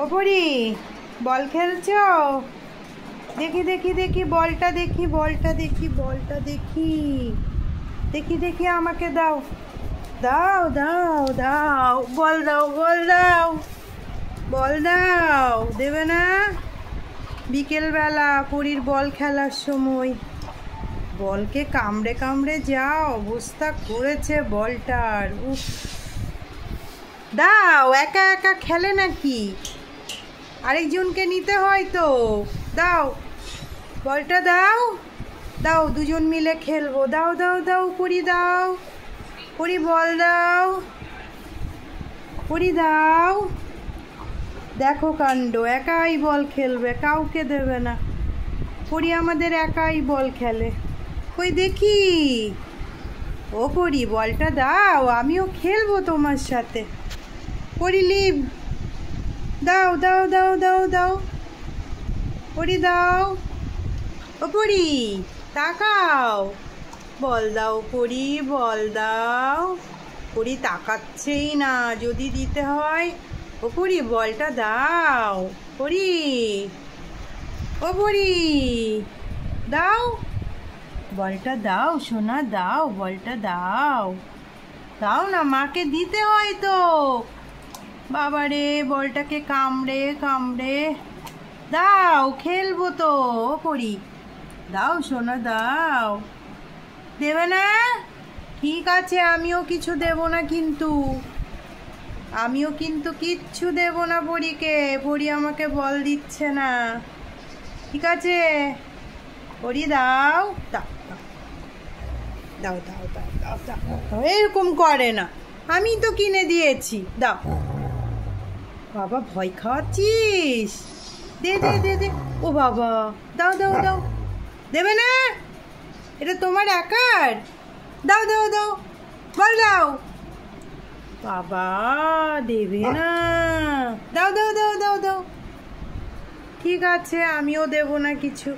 ওপরি বল খেলছো? দেখি দেখি দেখি বলটা দেখি, বলটা দেখি, বলটা দেখি, দেখি দেখি আমাকে দাও, দাও দাও দাও, বল দাও, বল দাও, বল দাও। দেবে না? বিকেলবেলা পরীর বল খেলার সময় বলকে কামড়ে কামড়ে যা অবস্থা করেছে বলটার। উফ, দাও, একা একা খেলে নাকি? আরেকজনকে নিতে হয় তো। দাও বলটা, দাও দাও, দুজন মিলে খেলবো। দাও দাও দাও, পরি দাও, পরি বল দাও, পরি দাও। দেখো কাণ্ড, একাই বল খেলবে, কাউকে দেবে না। পরি আমাদের একাই বল খেলে। কই দেখি, ও পরি বলটা দাও, আমিও খেলবো তোমার সাথে। পরি লিভ, দাও দাও দাও দাও দাও, পরি দাও। ও পরি তাকাও, বল দাও পরি, বল দাও। পরি তাকাচ্ছেই না, যদি দিতে হয়। ও পরি বলটা দাও, পরি, ও পরি দাও, বলটা দাও সোনা, দাও বলটা দাও, দাও না, মাকে দিতে হয় তো। বাবারে বলটাকে কামড়ে কামড়ে, দাও খেলবো তো। ও পরি দাও সোনা, দাও। দেবে না? ঠিক আছে, আমিও কিছু দেব না কিন্তু, আমিও কিন্তু কিচ্ছু দেব না পরীকে। পরী আমাকে বল দিচ্ছে না। ঠিক আছে, পরী দাও, দাও দাও দাও দাও দাও দাও। এরকম করে না, আমি তো কিনে দিয়েছি, দাও। বাবা ভয় খাওয়াচ্ছিস, দে দে দে দে। ও বাবা, দাও দাও দাও। দেবে না? এটা তোমার একার। দাও দাও দাও, বল দাও। বাবা দেবে না, দাও দাও দাও দাও দাও। ঠিক আছে, আমিও দেব না কিছু।